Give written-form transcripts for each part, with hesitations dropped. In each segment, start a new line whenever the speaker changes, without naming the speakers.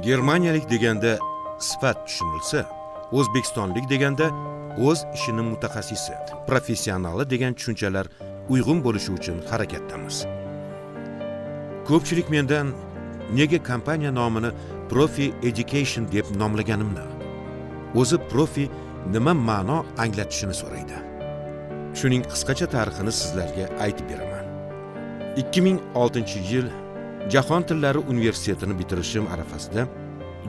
Germaniyalik deganda sifat tushunilsa, O'zbekistonlik deganda o'z ishining mutaxassisi, professionali degan tushunchalar uyg'un bo'lishi uchun harakatdamiz. Ko'pchilik mendan nega kompaniya nomini Profi Education deb nomlaganimni, o'zi profi nima ma'no anglatishini so'raydi. Shuning qisqacha tarixini sizlarga aytib beraman. 2006-yil Jahon tillari universitetini bitirishim arafasida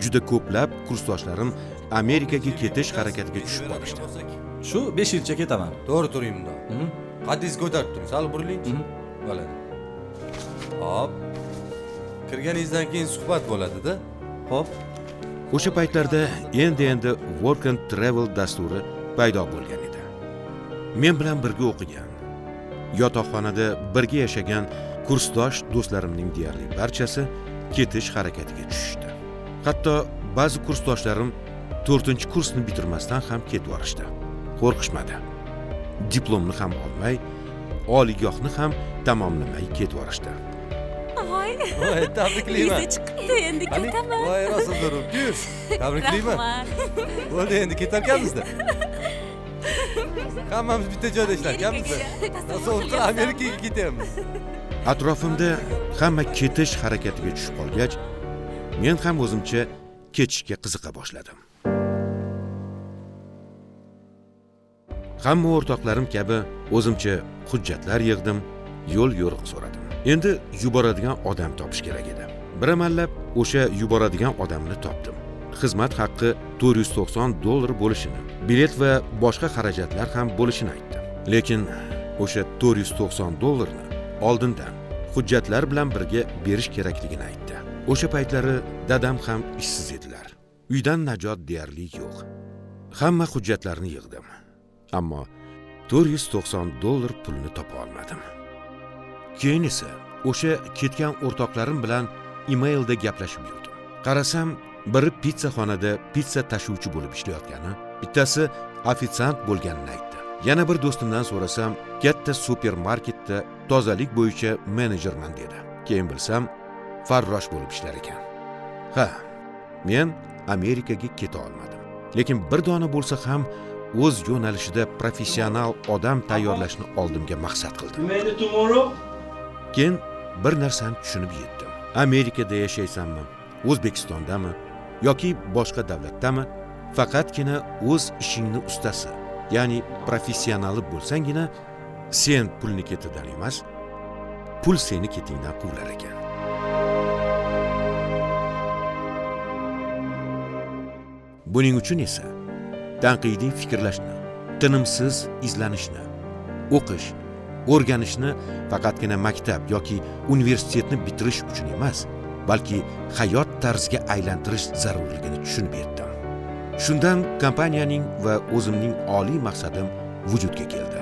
juda ko'plab kursdoshlarim Amerikaga ketish harakatiga tushib qolishdi.
Shu 5 yilcha ketaman.
To'g'ri turing bunda. Qaddingiz ko'tarib turing, sal burilingchi. Bo'ladi. Hop. Kirganingizdan keyin suhbat bo'ladi-da.
Hop.
O'sha paytlarda endi Work and Travel dasturi paydo bo'lgan edi. Men bilan birga o'qigan, yotoqxonada birga yashagan kursdosh do'stlarimning deyarli barchasi ketish harakatiga tushishdi. Hatto ba'zi kursdoshlarim 4-kursni bitirmasdan ham ketib yuborishdi. Qo'rqishmadi. Diplomni ham olmay, oliygohni ham tamomlamay ketib yuborishdi.
Voy,
tabriklayman.
Yuzi chiqdi, endi ketaman.
Voy, rosa zo'r. Tabriklayman. Bo'ldi, endi ketarkanmiz-da. Hammamiz bitta joyda ishlarkanmiz. Tasavvur Amerikaga ketamiz.
Atrofimda hamma ketish harakatiga tushib qolgach, men ham o'zimcha ketishga qiziqa boshladim. Hamma o'rtoqlarim kabi o'zimcha hujjatlar yig'dim, yo'l yo'riq so'radim. Endi yuboradigan odam topish kerak edi. Bir amallab o'sha yuboradigan odamni topdim. Xizmat haqqi $490 bo'lishini, bilet va boshqa xarajatlar ham bo'lishini aytdi. Lekin o'sha $490 ni oldindan hujjatlar bilan birga berish kerakligini aytdi. O'sha paytlari dadam ham ishsiz edilar. Uydan najot deyarli yo'q. Hamma hujjatlarni yig'dim. Ammo $490 pulni topa olmadim. Keyin esa o'sha ketgan o'rtoqlarim bilan emailda gaplashib yurdim. Qarasam, biri pizzaxonada pizza tashuvchi bo'lib ishlayotgani, bittasi ofitsiant bo'lganini aytdi. Yana bir do'stimdan so'rasam, katta supermarketda tozalik bo'yicha menejerman dedi. Keyin bilsam, farrosh bo'lib ishlar ekan. Ha, men Amerikaga keta olmadim. Lekin bir dona bo'lsa ham o'z yo'nalishida professional odam tayyorlashni oldimga maqsad qildim. Keyin bir narsani tushunib yetdim. Amerikada yashaysanmi, O'zbekistondami yoki boshqa davlatdami, faqatgina o'z ishingni ustasi, ya'ni professionali bo'lsangina sen pulni ketidan emas, pul seni ketingdan quvlar ekan. Buning uchun esa tanqidiy fikrlashni, tinimsiz izlanishni, o'qish, o'rganishni faqatgina maktab yoki universitetni bitirish uchun emas, balki hayot tarziga aylantirish zarurligini tushunib yetdim. Shundan kompaniyaning va o'zimning oliy maqsadim vujudga keldi.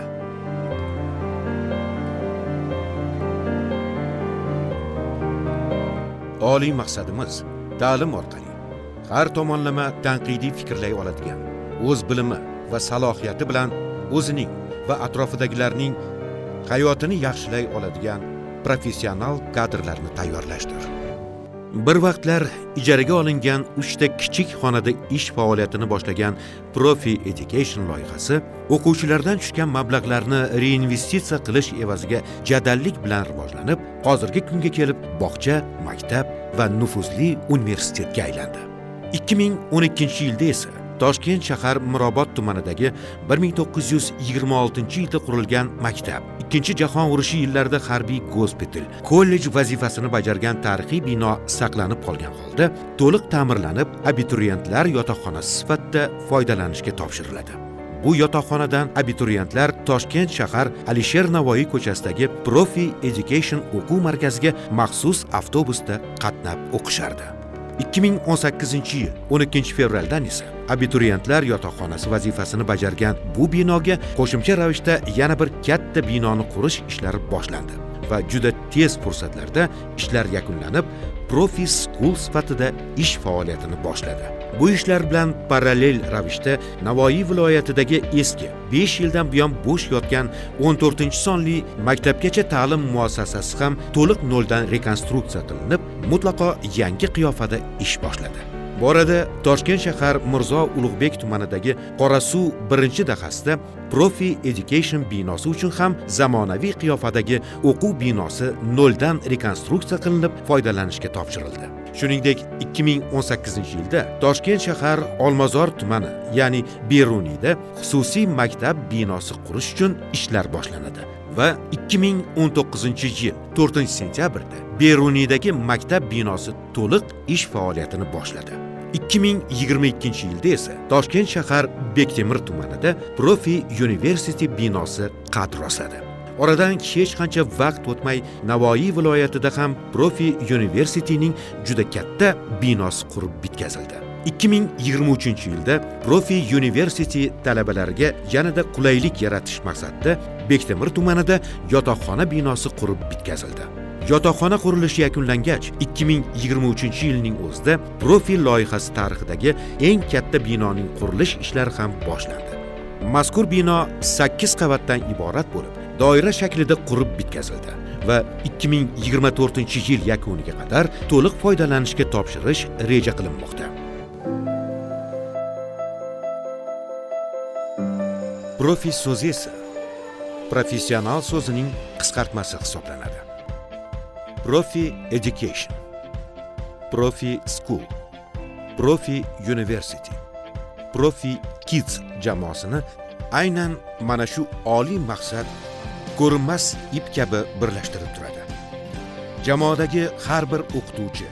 Oliy maqsadimiz ta'lim orqali har tomonlama tanqidiy fikrlay oladigan, o'z bilimi va salohiyati bilan o'zining va atrofidagilarning hayotini yaxshilay oladigan professional kadrlarni tayyorlashdir. Bir vaqtlar ijaraga olingan 3 ta kichik xonada ish faoliyatini boshlagan Profi Education loyihasi o'quvchilardan tushgan mablag'larni reinvestitsiya qilish evaziga jadallik bilan rivojlanib, hozirgi kunga kelib bog'cha, maktab va nufuzli universitetga aylandi. 2012-yilda esa Toshkent shahar Mirobod tumanidagi 1926-yilda qurilgan maktab, Ikkinchi jahon urushi yillarida harbiy gospital, kollej vazifasini bajargan tarixiy bino saqlanib qolgan holda to'liq ta'mirlanib, abituriyentlar yotoqxonasi sifatida foydalanishga topshiriladi. Bu yotoqxonadan abituriyentlar Toshkent shahar Alisher Navoiy ko'chasidagi Profi Education o'quv markaziga maxsus avtobusda qatnab o'qishardi. 2018-yil 12-fevraldan esa abituriyentlar yotoqxonasi vazifasini bajargan bu binoga qo'shimcha ravishda yana bir katta binoni qurish ishlari boshlandi va juda tez fursatlarda ishlar yakunlanib, Profi School sifatida ish faoliyatini boshladi. Bu ishlar bilan parallel ravishda Navoiy viloyatidagi eski 5 yildan buyon bo'sh yotgan 14-sonli maktabgacha ta'lim muassasasi ham to'liq noldan rekonstruksiya qilinib, mutlaqo yangi qiyofada ish boshladi. Bu orada Toshkent shahar Mirzo Ulug'bek tumanidagi Qorasuv 1-dahasida Profi Education binosi uchun ham zamonaviy qiyofadagi o'quv binosi noldan rekonstruksiya qilinib, foydalanishga topshirildi. Shuningdek, 2018-yilda Toshkent shahar Olmazor tumani, ya'ni Beruniyda xususiy maktab binosi qurish uchun ishlar boshlanadi va 2019-yil 4-sentyabrda Beruniydagi maktab binosi to'liq ish faoliyatini boshladi. 2022-yilda esa Toshkent shahar Bektemir tumanida Profi University binosi qad rostladi. Oradan hech qancha vaqt o'tmay Navoiy viloyatida ham Profi University'ning juda katta binosi qurib bitkazildi. 2023-yilda Profi University talabalariga yanada qulaylik yaratish maqsadida Bektemir tumanida yotoqxona binosi qurib bitkazildi. Yotoqxona qurilishi yakunlangach, 2023-yilning o'zida Profi loyihasi tarixidagi eng katta binoning qurilish ishlari ham boshlandi. Mazkur bino 8 qavatdan iborat bo'lib, doira shaklida qurib bitkazildi va 2024-yil yakuniga qadar to'liq foydalanishga topshirish reja qilinmoqda. Profi so'zi esa professional so'zining qisqartmasi hisoblanadi. Profi Education, Profi School, Profi University, Profi Kids jamoasini aynan mana shu oliy maqsad ko'rinmas ip kabi birlashtirib turadi. Jamoadagi har bir o'qituvchi,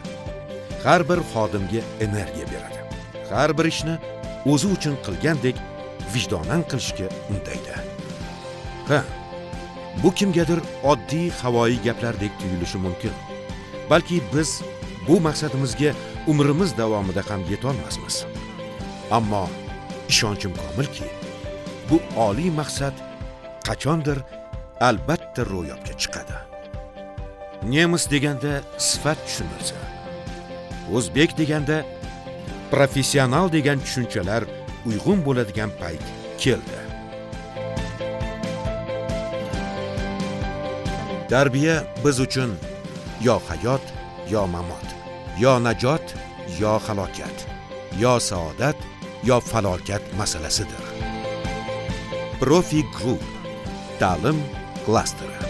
har bir xodimga energiya beradi. Har bir ishni o'zi uchun qilgandek vijdonan qilishga undaydi. Bu kimgadir oddiy havoyi gaplardek tuyulishi mumkin. Balki biz bu maqsadimizga umrimiz davomida ham yeta olmasmiz. Ammo ishonchim komilki, bu oliy maqsad qachondir albatta ro'yobga chiqadi. Nemis deganda sifat tushunilsa, o'zbek deganda professional degan tushunchalar uyg'un bo'ladigan payt keldi. Tarbiya biz uchun yo hayot, yo mamot, yo najot, yo halokat, yo saodat, yo falokat masalasidir. Profi Group ta'lim klasteri